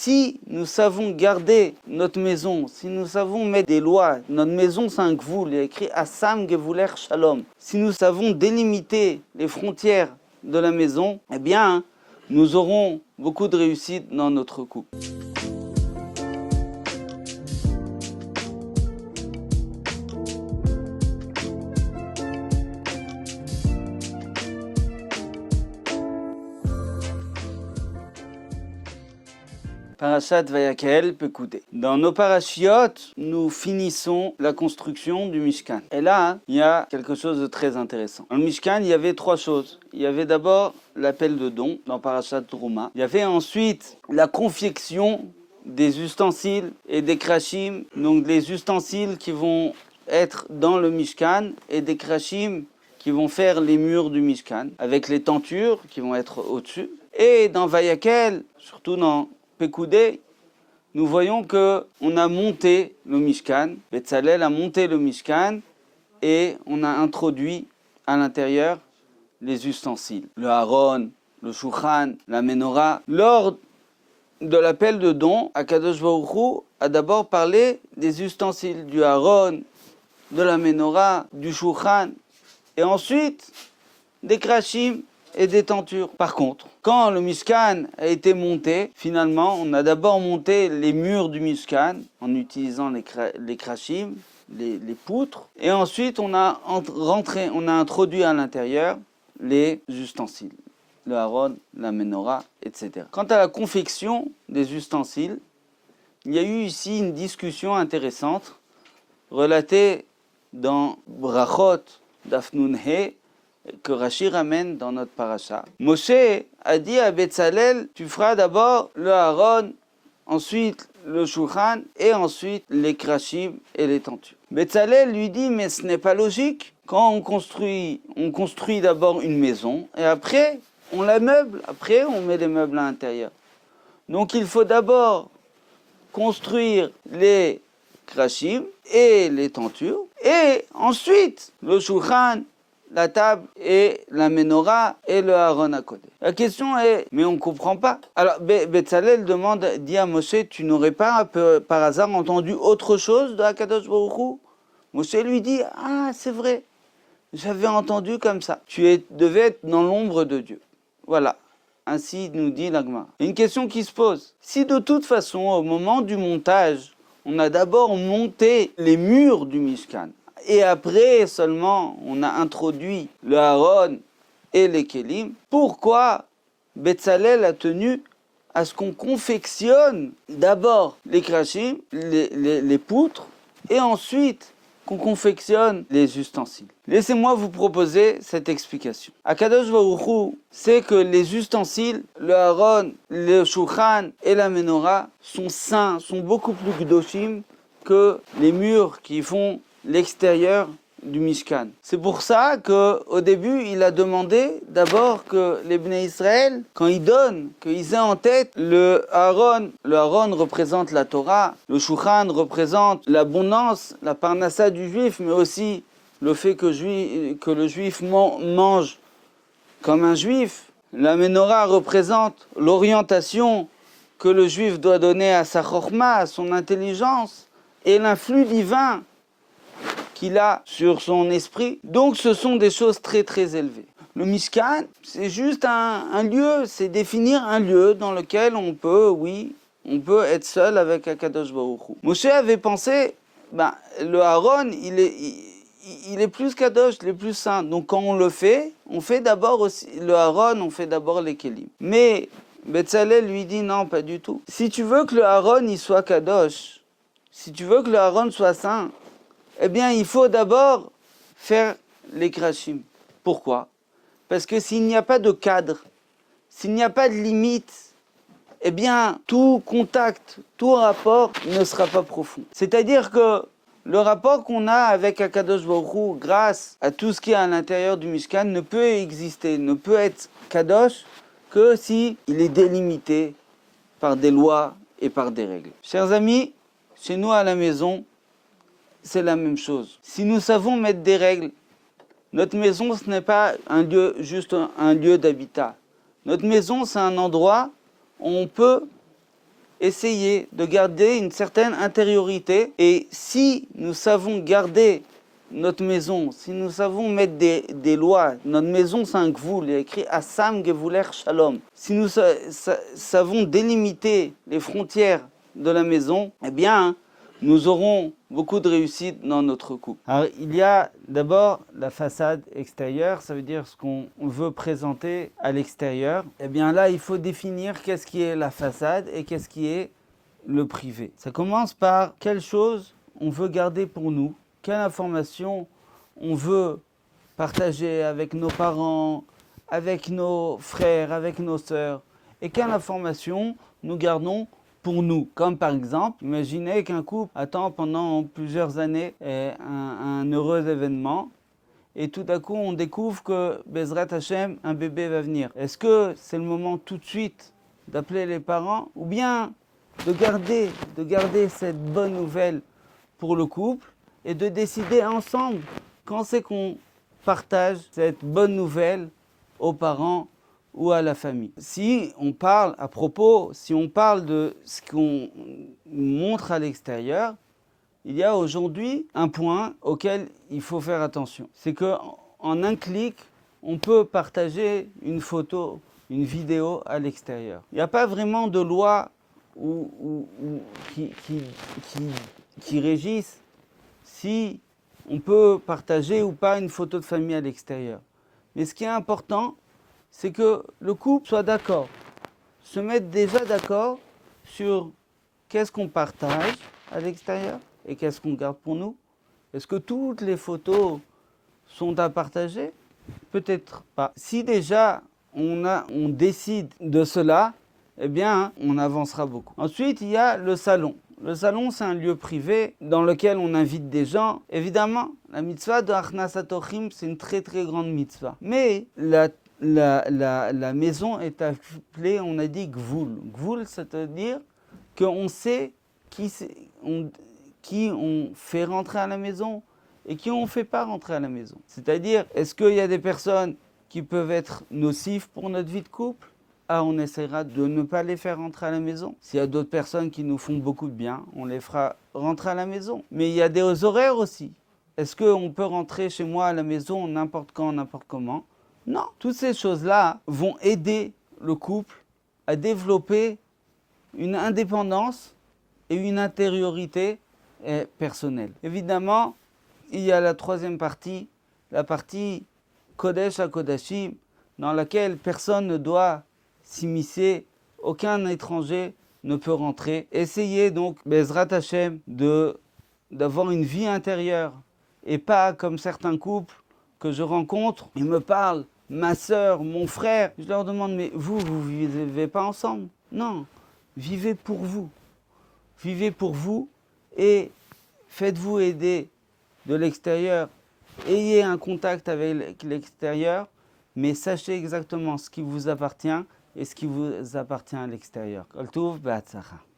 si nous savons garder notre maison, si nous savons mettre des lois, notre maison c'est un gvoul, il y a écrit Assam Gevuler Shalom. Si nous savons délimiter les frontières de la maison, eh bien, nous aurons beaucoup de réussite dans notre couple. Parashat Vayakel Pekudé. Dans nos parachiotes, nous finissons la construction du Mishkan. Et là, il y a quelque chose de très intéressant. Dans le Mishkan, il y avait trois choses. Il y avait d'abord l'appel de don dans Parashat Trouma. Il y avait ensuite la confection des ustensiles et des krashim, donc les ustensiles qui vont être dans le Mishkan et des krashim qui vont faire les murs du Mishkan, avec les tentures qui vont être au-dessus. Et dans Vayakel, surtout dans Pekudé, nous voyons qu'on a monté le Mishkan, Betzalel a monté le Mishkan et on a introduit à l'intérieur les ustensiles. Le Haron, le Shulchan, la Menorah. Lors de l'appel de don, Akadosh Baruch Hu a d'abord parlé des ustensiles, du Haron, de la Menorah, du Shulchan et ensuite des krashim et des tentures. Par contre, quand le Mishkan a été monté, finalement, on a d'abord monté les murs du Mishkan en utilisant les krashim, les poutres, et ensuite on a introduit à l'intérieur les ustensiles, le Haron, la Menorah, etc. Quant à la confection des ustensiles, il y a eu ici une discussion intéressante relatée dans Brachot Daf Nun He, que Rashi ramène dans notre paracha. Moshe a dit à Betzalel, tu feras d'abord le Haron, ensuite le Shulchan et ensuite les krashim et les tentures. Betzalel lui dit, mais ce n'est pas logique. Quand on construit d'abord une maison et après on la meuble, après on met les meubles à l'intérieur. Donc il faut d'abord construire les krashim et les tentures et ensuite le Shulchan, la table et la Menorah et le Haron à côté. La question est, mais on ne comprend pas. Alors Betzalel dit à Moshe, tu n'aurais pas par hasard entendu autre chose de Akadosh Baruch Hu? Moshe lui dit, ah c'est vrai, j'avais entendu comme ça. Tu devais être dans l'ombre de Dieu. Voilà, ainsi nous dit la Gemara. Une question qui se pose, si de toute façon au moment du montage, on a d'abord monté les murs du Mishkan, et après seulement on a introduit le Haron et les Kélim, pourquoi Betzalel a tenu à ce qu'on confectionne d'abord les krashim, les poutres, et ensuite qu'on confectionne les ustensiles? Laissez-moi vous proposer cette explication. Akadosh Baruch Hu sait que les ustensiles, le Haron, le Shulchan et la Menorah sont saints, sont beaucoup plus gdoshim que les murs qui font l'extérieur du Mishkan. C'est pour ça qu'au début, il a demandé d'abord que les Bnei Israël, quand ils donnent, qu'ils aient en tête le Haron. Le Haron représente la Torah, le Shulchan représente l'abondance, la parnassa du juif, mais aussi le fait que le juif mange comme un juif. La Menorah représente l'orientation que le juif doit donner à sa chorma, à son intelligence, et l'influx divin qu'il a sur son esprit. Donc ce sont des choses très très élevées. Le Mishkan, c'est juste un lieu, c'est définir un lieu dans lequel on peut être seul avec Akadosh Baruch Hu. Moshe avait pensé, le Haron, il est plus Kadosh, il est plus saint. Donc quand on fait d'abord aussi le Haron, on fait d'abord les Kélim. Mais Betzalel lui dit non, pas du tout. Si tu veux que le Haron il soit Kadosh, si tu veux que le Haron soit saint, eh bien, il faut d'abord faire les krashim. Pourquoi? Parce que s'il n'y a pas de cadre, s'il n'y a pas de limite, eh bien, tout contact, tout rapport ne sera pas profond. C'est-à-dire que le rapport qu'on a avec Akadosh Baruch Hu, grâce à tout ce qui est à l'intérieur du Mishkan, ne peut exister, ne peut être Kadosh que si il est délimité par des lois et par des règles. Chers amis, chez nous à la maison, c'est la même chose. Si nous savons mettre des règles, notre maison, ce n'est pas juste un lieu d'habitat. Notre maison, c'est un endroit où on peut essayer de garder une certaine intériorité. Et si nous savons garder notre maison, si nous savons mettre des lois, notre maison c'est un gvoul, il y a écrit Assam Gevuler Shalom. Si nous savons délimiter les frontières de la maison, eh bien, nous aurons beaucoup de réussite dans notre couple. Alors, il y a d'abord la façade extérieure, ça veut dire ce qu'on veut présenter à l'extérieur. Eh bien là, il faut définir qu'est-ce qui est la façade et qu'est-ce qui est le privé. Ça commence par quelle chose on veut garder pour nous, quelle information on veut partager avec nos parents, avec nos frères, avec nos sœurs, et quelle information nous gardons pour nous. Comme par exemple, imaginez qu'un couple attend pendant plusieurs années un heureux événement, et tout à coup on découvre que Bezrat Hashem, un bébé va venir. Est-ce que c'est le moment tout de suite d'appeler les parents, ou bien de garder cette bonne nouvelle pour le couple, et de décider ensemble quand c'est qu'on partage cette bonne nouvelle aux parents ou à la famille. Si on parle de ce qu'on montre à l'extérieur, il y a aujourd'hui un point auquel il faut faire attention. C'est qu'en un clic, on peut partager une photo, une vidéo à l'extérieur. Il n'y a pas vraiment de loi qui régisse si on peut partager ou pas une photo de famille à l'extérieur. Mais ce qui est important, c'est que le couple soit d'accord, se mette déjà d'accord sur qu'est-ce qu'on partage à l'extérieur et qu'est-ce qu'on garde pour nous. Est-ce que toutes les photos sont à partager? Peut-être pas. Si déjà on décide de cela, eh bien, on avancera beaucoup. Ensuite, il y a le salon. Le salon, c'est un lieu privé dans lequel on invite des gens. Évidemment, la mitzvah de Achnasat Orchim, c'est une très très grande mitzvah. Mais la maison est appelée, on a dit, gvoul. Gvoul, c'est-à-dire qu'on sait qui on fait rentrer à la maison et qui on ne fait pas rentrer à la maison. C'est-à-dire, est-ce qu'il y a des personnes qui peuvent être nocives pour notre vie de couple? On essaiera de ne pas les faire rentrer à la maison. S'il y a d'autres personnes qui nous font beaucoup de bien, on les fera rentrer à la maison. Mais il y a des horaires aussi. Est-ce qu'on peut rentrer chez moi à la maison n'importe quand, n'importe comment? Non. Toutes ces choses-là vont aider le couple à développer une indépendance et une intériorité personnelle. Évidemment, il y a la troisième partie, la partie Kodesh à Kodashim, dans laquelle personne ne doit s'immiscer, aucun étranger ne peut rentrer. Essayez donc, Bezrat Hashem, d'avoir une vie intérieure et pas comme certains couples que je rencontre, ils me parlent, ma sœur, mon frère. Je leur demande, mais vous vivez pas ensemble? Non, vivez pour vous. Vivez pour vous et faites-vous aider de l'extérieur. Ayez un contact avec l'extérieur, mais sachez exactement ce qui vous appartient et ce qui vous appartient à l'extérieur. Kol Tov, Be'atzlacha.